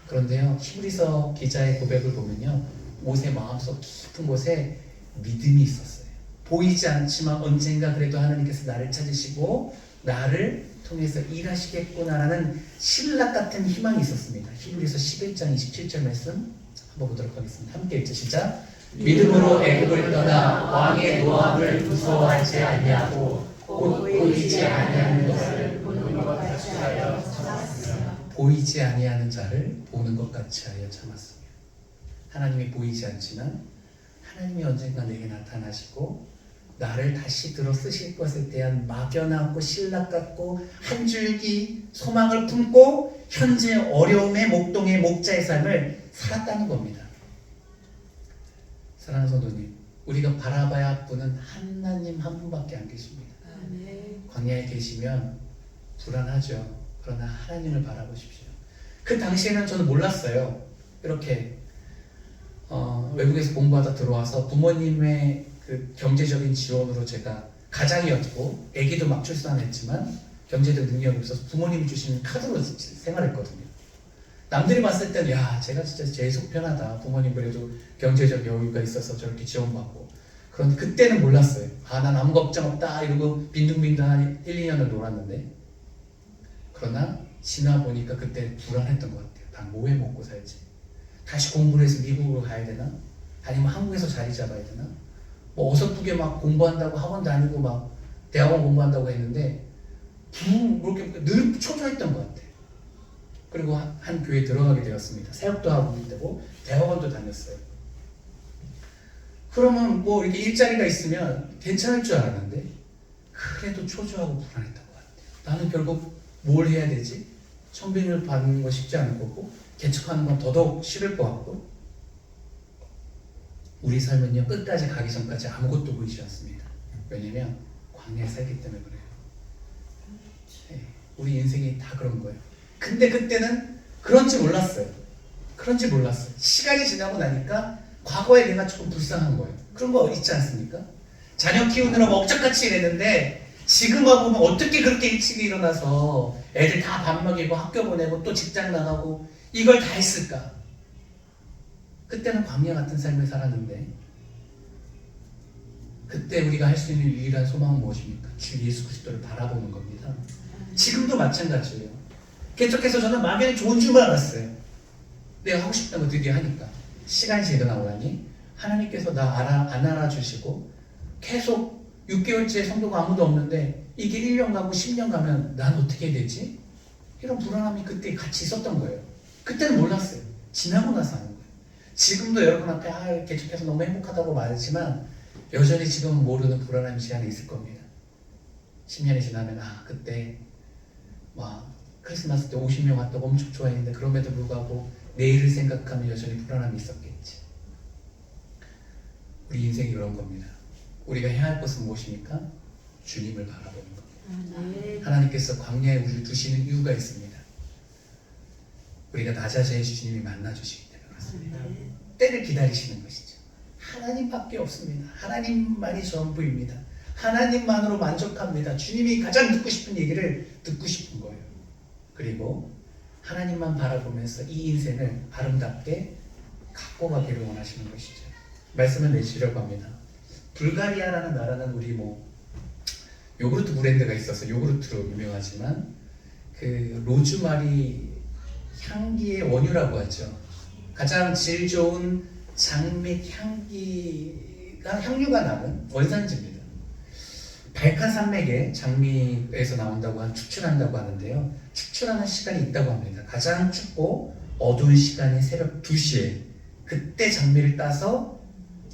그런데요, 히브리서 기자의 고백을 보면요, 모세 마음속 깊은 곳에 믿음이 있었어요. 보이지 않지만 언젠가 그래도 하나님께서 나를 찾으시고 나를 통해서 일하시겠구나라는 신락 같은 희망이 있었습니다. 히브리서 11장 27절 말씀 한번 보도록 하겠습니다. 함께 읽죠. 시작. 믿음으로 애굽을 떠나 왕의 노함을 무서워하지 아니하고 곧 보이지 아니하는 것을 보는 것 같이 하여 참았으며. 보이지 아니하는 자를 보는 것 같이 하여 참았으며. 하나님이 보이지 않지만 하나님이 언젠가 내게 나타나시고 나를 다시 들어 쓰실 것에 대한 막연하고 신락 같고 한 줄기 소망을 품고 현재 어려움의 목동의 목자의 삶을 살았다는 겁니다. 사랑하는 성도님, 우리가 바라봐야 할 분은 하나님 한 분밖에 안 계십니다. 광야에 계시면 불안하죠. 그러나 하나님을 바라보십시오. 그 당시에는 저는 몰랐어요. 이렇게 외국에서 공부하다 들어와서 부모님의 그 경제적인 지원으로 제가 가장이었고 아기도 막 출산했지만 경제적 능력이 없어서 부모님이 주시는 카드로 생활했거든요. 남들이 봤을 때는 야, 제가 진짜 제일 속 편하다. 부모님 그래도 경제적 여유가 있어서 저렇게 지원받고. 그런데 그때는 몰랐어요. 아, 난 아무 걱정 없다 이러고 빈둥빈둥 한 1, 2년을 놀았는데, 그러나 지나 보니까 그때 불안했던 것 같아요. 난 뭐 해 먹고 살지? 다시 공부를 해서 미국으로 가야 되나? 아니면 한국에서 자리 잡아야 되나? 뭐 어설프게 막 공부한다고 학원 다니고 막 대학원 공부한다고 했는데 이렇게 늘 초조했던 것 같아요. 그리고 한 교회에 들어가게 되었습니다. 사역도 하고 있다고 대학원도 다녔어요. 그러면 뭐 이렇게 일자리가 있으면 괜찮을 줄 알았는데 그래도 초조하고 불안했던 것 같아요. 나는 결국 뭘 해야 되지? 청빙을 받는 거 쉽지 않을 거고 개척하는 건 더더욱 싫을 것 같고, 우리 삶은요 끝까지 가기 전까지 아무것도 보이지 않습니다. 왜냐면 광야에 살기 때문에 그래요. 네, 우리 인생이 다 그런 거예요. 근데 그때는 그런지 몰랐어요. 그런지 몰랐어요. 시간이 지나고 나니까 과거에 내가 조금 불쌍한 거예요. 그런 거 있지 않습니까? 자녀 키우느라고 억짝같이 일했는데 지금 와보면 어떻게 그렇게 일찍 일어나서 애들 다 밥 먹이고 학교 보내고 또 직장 나가고 이걸 다 했을까? 그때는 광야 같은 삶을 살았는데 그때 우리가 할 수 있는 유일한 소망은 무엇입니까? 주 예수 그리스도를 바라보는 겁니다. 지금도 마찬가지예요. 개척해서 저는 막연히 좋은 줄만 알았어요. 내가 하고 싶다는 거 드디어 하니까 시간이 지나고 나니 하나님께서 나 안 알아주시고 계속 6개월째 성도가 아무도 없는데 이게 1년 가고 10년 가면 난 어떻게 되지? 이런 불안함이 그때 같이 있었던 거예요. 그때는 몰랐어요. 지나고 나서 아는 거예요. 지금도 여러분한테 개척해서 너무 행복하다고 말하지만 여전히 지금은 모르는 불안함이 제 안에 있을 겁니다. 10년이 지나면 그때 막 크리스마스 때 50명 왔다고 엄청 좋아했는데 그럼에도 불구하고 내일을 생각하면 여전히 불안함이 있었겠지. 우리 인생이 이런 겁니다. 우리가 해야 할 것은 무엇입니까? 주님을 바라보는 겁니다. 하나님께서 광야에 우리를 두시는 이유가 있습니다. 우리가 낮아져야 주님이 만나주시기 때문에 그렇습니다. 때를 기다리시는 것이죠. 하나님밖에 없습니다. 하나님만이 전부입니다. 하나님만으로 만족합니다. 주님이 가장 듣고 싶은 얘기를 듣고 싶은 거예요. 그리고 하나님만 바라보면서 이 인생을 아름답게 갖고 가기를 원하시는 것이죠. 말씀을 내시려고 합니다. 불가리아라는 나라는 우리 요구르트 브랜드가 있어서 요구르트로 유명하지만 그 로즈마리 향기의 원유라고 하죠. 가장 질 좋은 장미 향유가 나는 원산지입니다. 발칸 산맥에 장미에서 나온다고 추출한다고 하는데요. 추출하는 시간이 있다고 합니다. 가장 춥고 어두운 시간이 새벽 2시에 그때 장미를 따서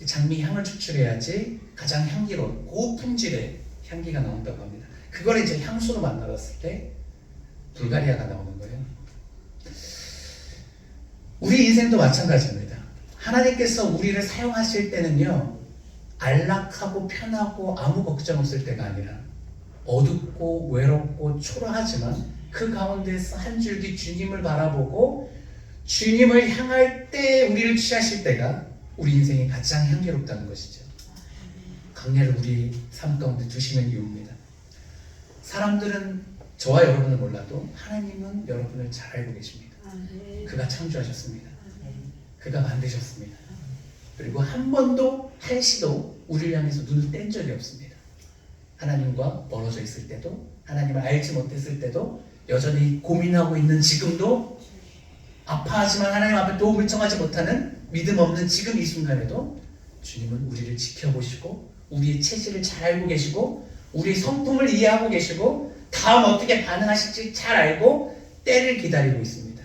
장미 향을 추출해야지 가장 향기로운 고품질의 향기가 나온다고 합니다. 그걸 이제 향수로 만들었을 때 불가리아가 나오는 거예요. 우리 인생도 마찬가지입니다. 하나님께서 우리를 사용하실 때는요, 안락하고 편하고 아무 걱정 없을 때가 아니라 어둡고 외롭고 초라하지만 그 가운데서 한 줄기 주님을 바라보고 주님을 향할 때 우리를 취하실 때가 우리 인생이 가장 향기롭다는 것이죠. 강례를 우리 삶 가운데 두시는 이유입니다. 사람들은 저와 여러분을 몰라도 하나님은 여러분을 잘 알고 계십니다. 그가 창조하셨습니다. 그가 만드셨습니다. 그리고 한 번도 한시도 우리를 향해서 눈을 뗀 적이 없습니다. 하나님과 멀어져 있을 때도, 하나님을 알지 못했을 때도, 여전히 고민하고 있는 지금도, 아파하지만 하나님 앞에 도움을 청하지 못하는 믿음 없는 지금 이 순간에도 주님은 우리를 지켜보시고 우리의 체질을 잘 알고 계시고 우리의 성품을 이해하고 계시고 다음 어떻게 반응하실지 잘 알고 때를 기다리고 있습니다.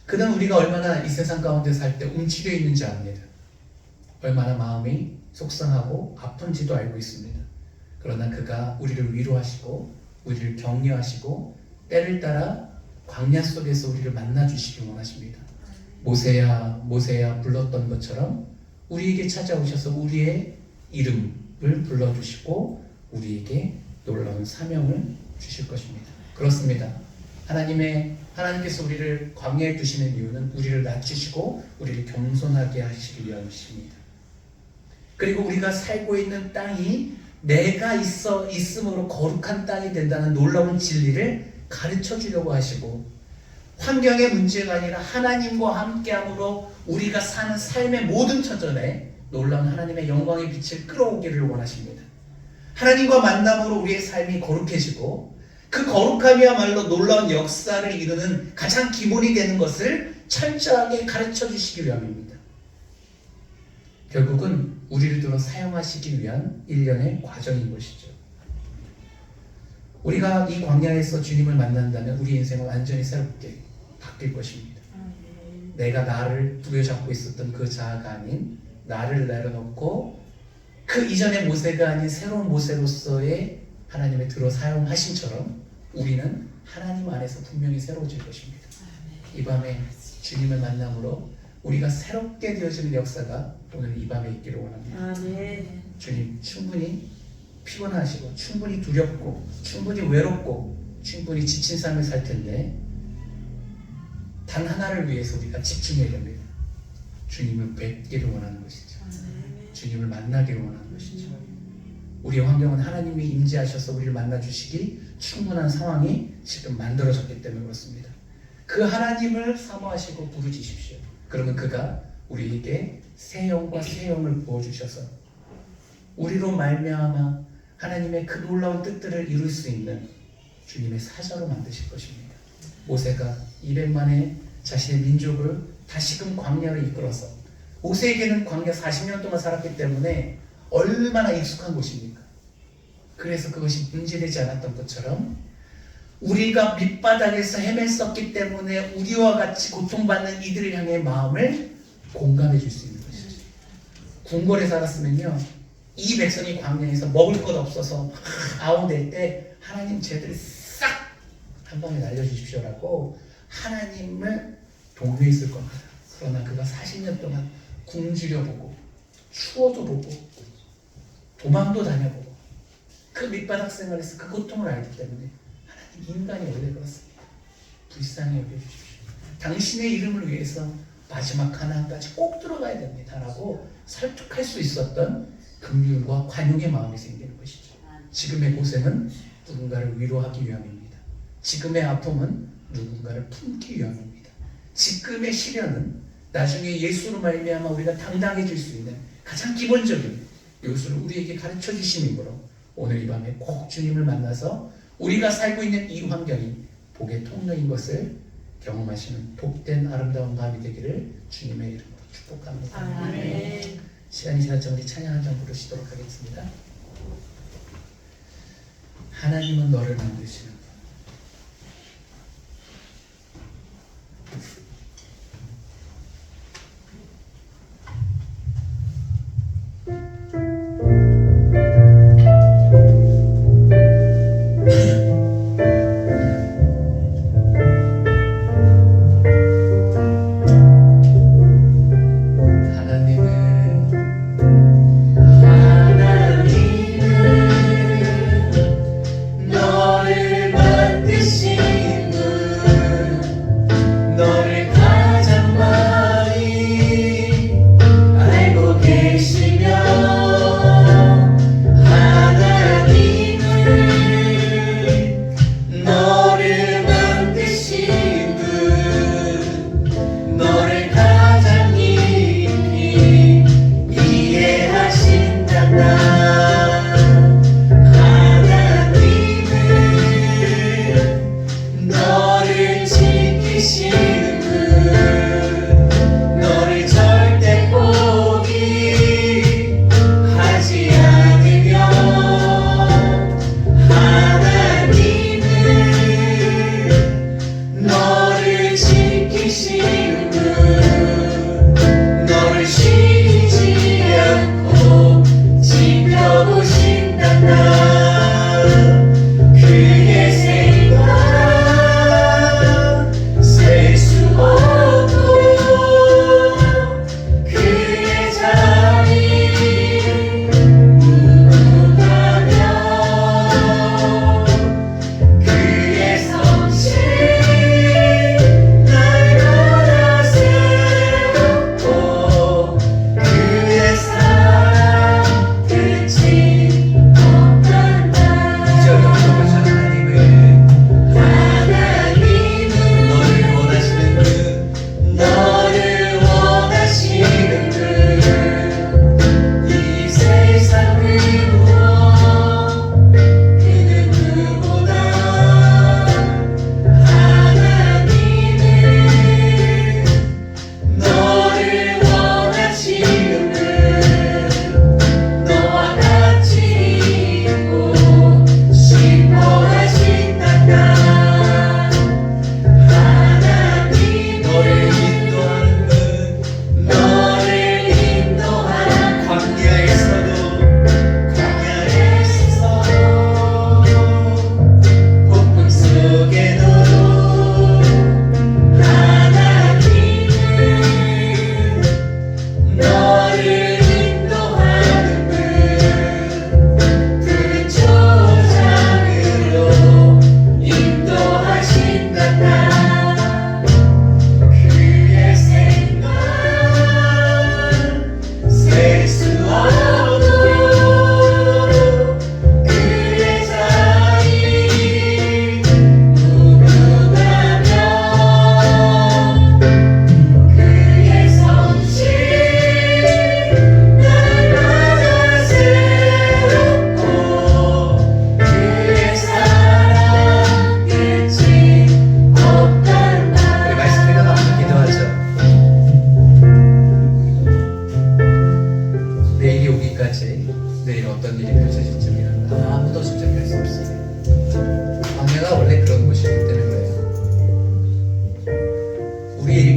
그는 우리가 얼마나 이 세상 가운데 살 때 움츠려 있는지 압니다. 얼마나 마음이 속상하고 아픈지도 알고 있습니다. 그러나 그가 우리를 위로하시고 우리를 격려하시고 때를 따라 광야 속에서 우리를 만나주시길 원하십니다. 모세야 모세야 불렀던 것처럼 우리에게 찾아오셔서 우리의 이름을 불러주시고 우리에게 놀라운 사명을 주실 것입니다. 그렇습니다. 하나님께서 우리를 광야에 두시는 이유는 우리를 낮추시고 우리를 겸손하게 하시기 위함입니다. 그리고 우리가 살고 있는 땅이 내가 있음으로 거룩한 땅이 된다는 놀라운 진리를 가르쳐 주려고 하시고 환경의 문제가 아니라 하나님과 함께함으로 우리가 사는 삶의 모든 처전에 놀라운 하나님의 영광의 빛을 끌어오기를 원하십니다. 하나님과 만남으로 우리의 삶이 거룩해지고 그 거룩함이야말로 놀라운 역사를 이루는 가장 기본이 되는 것을 철저하게 가르쳐 주시기 위함입니다. 결국은 우리를 들어 사용하시기 위한 일련의 과정인 것이죠. 우리가 이 광야에서 주님을 만난다면 우리 인생은 완전히 새롭게 바뀔 것입니다. 내가 나를 부여잡고 있었던 그 자아가 아닌 나를 내려놓고 그 이전의 모세가 아닌 새로운 모세로서의 하나님의 들어 사용하심처럼 우리는 하나님 안에서 분명히 새로워질 것입니다. 이 밤에 주님을 만남으로 우리가 새롭게 되어지는 역사가 오늘 이 밤에 있기를 원합니다. 주님 충분히 피곤하시고 충분히 두렵고 충분히 외롭고 충분히 지친 삶을 살 텐데 단 하나를 위해서 우리가 집중해야 됩니다. 주님을 뵙기를 원하는 것이죠. 주님을 만나기를 원하는 것이죠. 우리의 환경은 하나님이 임재하셔서 우리를 만나주시기 충분한 상황이 지금 만들어졌기 때문에 그렇습니다. 그 하나님을 사모하시고 부르짖으십시오. 그러면 그가 우리에게 새 영과 새 영을 부어주셔서 우리로 말미암아 하나님의 그 놀라운 뜻들을 이룰 수 있는 주님의 사자로 만드실 것입니다. 모세가 200만의 자신의 민족을 다시금 광야로 이끌어서 모세에게는 광야 40년 동안 살았기 때문에 얼마나 익숙한 곳입니까? 그래서 그것이 문제되지 않았던 것처럼 우리가 밑바닥에서 헤맸었기 때문에 우리와 같이 고통받는 이들을 향해 마음을 공감해 줄 수 있는 것이죠. 궁궐에 살았으면요 이 백성이 광야에서 먹을 것 없어서 아웅될 때 하나님 쟤들을 싹 한 방에 날려주십시오라고 하나님을 동요했을 겁니다. 그러나 그가 40년 동안 굶주려보고 추워도 보고 도망도 다녀보고 그 밑바닥 생활에서 그 고통을 알기 때문에 하나님 인간이 원래 그렇습니다. 불쌍히 여겨주십시오. 당신의 이름을 위해서 마지막 하나까지 꼭 들어가야 됩니다라고 설득할 수 있었던 긍휼과 관용의 마음이 생기는 것이죠. 지금의 고생은 누군가를 위로하기 위함입니다. 지금의 아픔은 누군가를 품기 위함입니다. 지금의 시련은 나중에 예수로 말미암아 우리가 당당해질 수 있는 가장 기본적인 요소를 우리에게 가르쳐 주심이므로 오늘 이 밤에 꼭 주님을 만나서 우리가 살고 있는 이 환경이 복의 통로인 것을 경험하시는 복된 아름다운 밤이 되기를 주님의 이름으로 축복합니다. 아멘. 시간이 지났지만 우리 찬양 한 장 부르시도록 하겠습니다. 하나님은 너를 만드시는 분.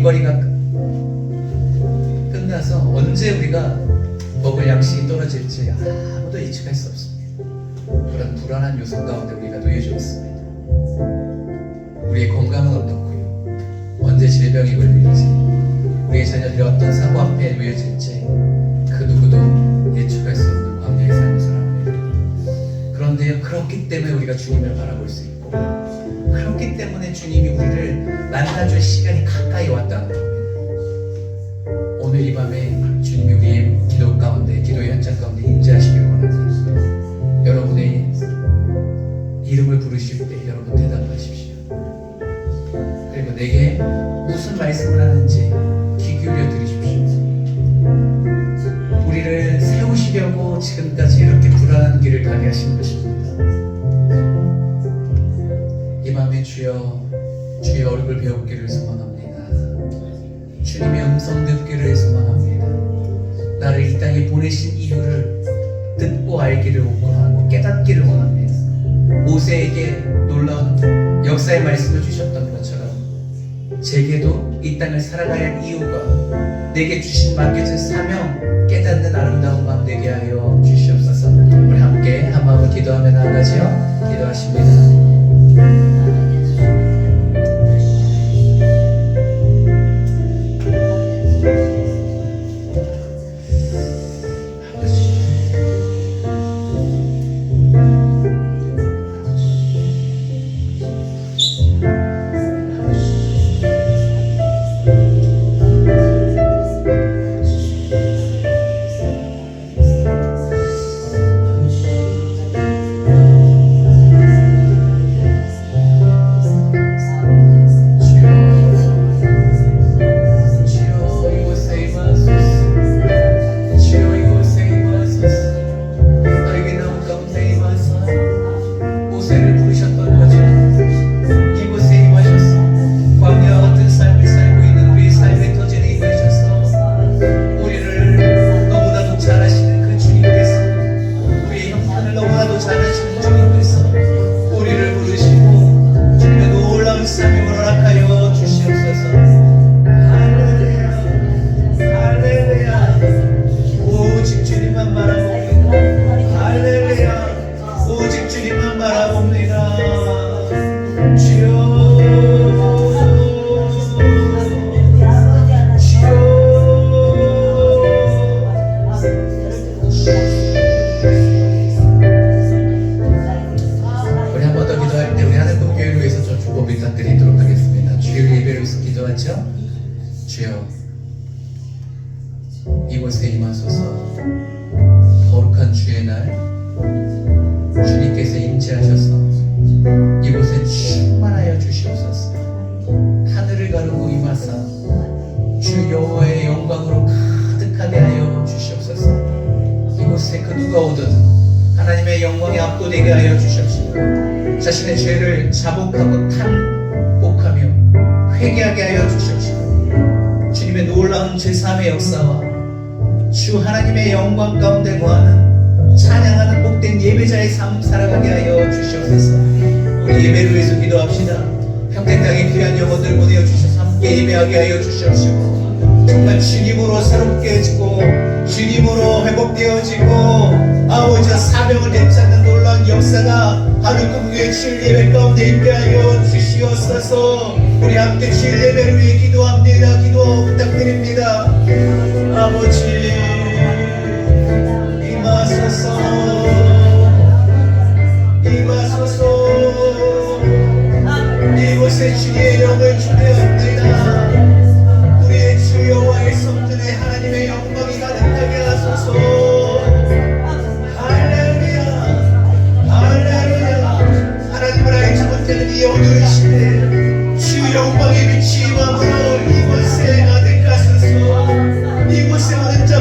일거리가 끝나서 언제 우리가 먹을 양식이 떨어질지 아무도 예측할 수 없습니다. 그런 불안한 요소 가운데 우리가 놓여져 있습니다. 우리의 건강은 어떻고요? 언제 질병이 걸릴지, 우리의 자녀들이 어떤 사고 앞에 놓여질지 그 누구도 예측할 수 없는 광야의 삶을 살아갑니다. 그런데요, 그렇기 때문에 우리가 주님을 바라볼 수 있고, 그렇기 때문에 주님이 우리를 만나줄 시간이 가까이 왔다는 겁니다. 오늘 이 밤에 주님이 우리의 기도 가운데, 기도 현장 가운데 임재하시길 원합니다. 여러분의 이름을 부르실 때 여러분 대답하십시오. 그리고 내게 무슨 말씀을 하는지 귀 기울여 들으십시오. 우리를 세우시려고 지금까지 이렇게 불안한 길을 가게 하신 것입니다. 이 밤에 주여, 주의 얼굴 배우기를 소망합니다. 주님의 음성 듣기를 소망합니다. 나를 이 땅에 보내신 이유를 듣고 알기를 원하고 깨닫기를 원합니다. 모세에게 놀라운 역사의 말씀을 주셨던 것처럼 제게도 이 땅을 살아가야 할 이유가, 내게 주신 맡겨진 사명 깨닫는 아름다운 밤 되게 하여 주시옵소서. 우리 함께 한 마음으로 기도하며 나아가지요. 기도하십니다. 주여, 이곳에 임하소서. 거룩한 주의 날 주님께서 임재하셔서 이곳에 충만하여 주시옵소서. 하늘을 가르고 임하사 주 여호와의 영광으로 가득하게 하여 주시옵소서. 이곳에 그 누가 오든 하나님의 영광에 압도되게 하여 주시옵시고, 자신의 죄를 자복하고 탄복하며 회개하게 하여 주시옵시고, 주님의 놀라운 제3의 역사와 주 하나님의 영광 가운데 거하는 찬양하는 복된 예배자의 삶 살아가게 하여 주시옵소서. 우리 예배를 위해서 기도합시다. 평택 땅에 귀한 영혼들 보내어 주셔서 함께 예배하게 하여 주시옵시고, 정말 주님으로 새롭게지고 주님으로 회복되어지고 아버지 사명을 되찾는 놀라운 역사가 하늘 꿈교회 주일 예배 가운데 임재하여 주시옵소서. 우리 함께 주일 예배를 위해 기도합니다. 기도 부탁드립니다. 아버지 임하소서, 임하소서. 이곳에 주의 영을 주례합니다. 우리의 주 여호와의 성전에 하나님의 영광이 가득하게 하소서. 할렐루야, 할렐루야. 하나님을 알지 못하는 이 어두운 시대에 주 영광의 빛이 임함으로 이곳에 가득하소서. 이곳에 오는 자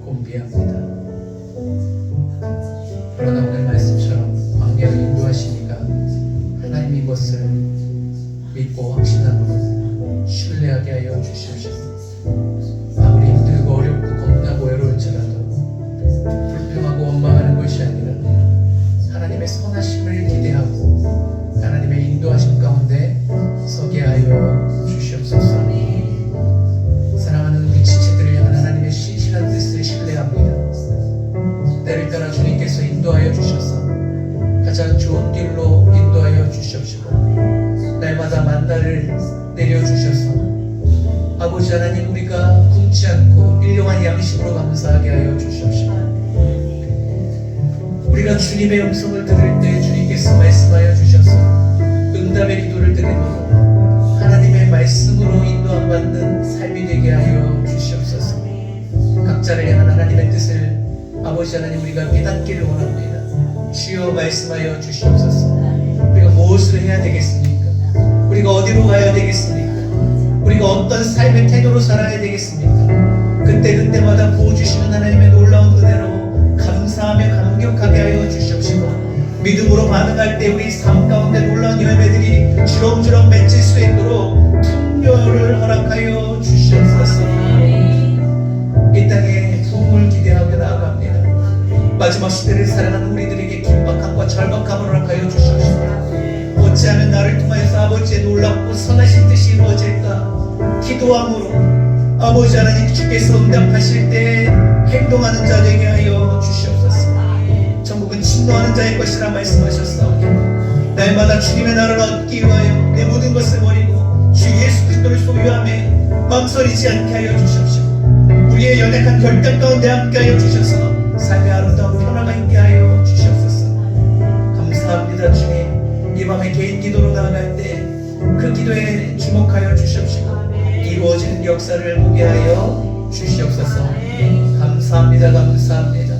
곤비합니다. 그러나 오늘 말씀처럼 광야를 인도하시니까 하나님이 이것을 믿고 확신함으로 신뢰하게 하여 주시옵소서. 아무리 힘들고 어렵고 겁나고 외로울지라도 불평하고 원망하는 것이 아니라 하나님의 선하심을 기대하고 하나님의 인도하심 가운데 서게 하여 주시옵소서. 사랑하는 우리 지체들을 향한 하나님의 신실한 뜻을 신뢰합니다. 때를 따라 주님께서 인도하여 주셔서 가장 좋은 길로 인도하여 주시옵시고 날마다 만나를 내려주셔서 아버지 하나님 우리가 굶지 않고 일용할 양식으로 감사하게 하여 주시옵시고 우리가 주님의 음성을 들을 때 주님께서 말씀하여 주셔서 응답의 기도를 드리므로 하나님의 말씀으로 인도함 받는 삶이 되게 하여 주시옵소서. 각자를 향한 하나님의 뜻을 아버지 하나님 우리가 깨닫기를 원합니다. 주여 말씀하여 주시옵소서. 우리가 무엇을 해야 되겠습니까? 우리가 어디로 가야 되겠습니까? 우리가 어떤 삶의 태도로 살아야 되겠습니까? 그때마다 부어주시는 하나님의 놀라운 은혜로 감사하며 감격하게 하여 주시옵시고 믿음으로 반응할 때 우리 삶 가운데 놀라운 열매들이 주렁주렁 맺힐 수 있도록 풍요를 허락하여 주시옵소서. 이 땅에 부흥을 기대하며 나아갑니다. 마지막 시대를 살아가는 우리들에게 긴박함과 절박함을 허락하여 주시옵소서. 어찌하면 나를 통하여서 아버지의 놀랍고 선하신 뜻이 이루어질까 기도함으로 아버지 하나님 주께서 응답하실 때 행동하는 자 되게 하여 주시옵소서. 천국은 진노하는 자의 것이라 말씀하셨사오니 날마다 주님의 나라를 얻기 위하여 내 모든 것을 버리고 주 예수 그리스도를 소유하며 망설이지 않게 하여 주시옵시고 우리의 연약한 결단 가운데 함께 하여 주셔서 삶의 아름다운 변화가 있게 하여 주시옵소서. 감사합니다 주님. 이 밤에 개인 기도로 나아갈 때 그 기도에 주목하여 주시옵시고 이루어지는 역사를 보게 하여 주시옵소서. 감사합니다. 감사합니다.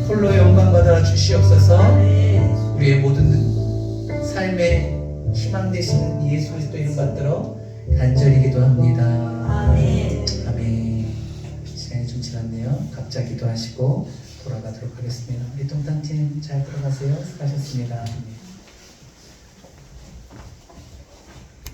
홀로 영광 받아 주시옵소서. 우리의 모든 삶의 희망 되시는 예수 그리스도 이름 받들어 간절히 기도합니다. 아멘. 아멘. 시간이 좀 지났네요. 각자 기도하시고 돌아가도록 하겠습니다. 우리 동탄팀 잘 들어가세요. 수고하셨습니다.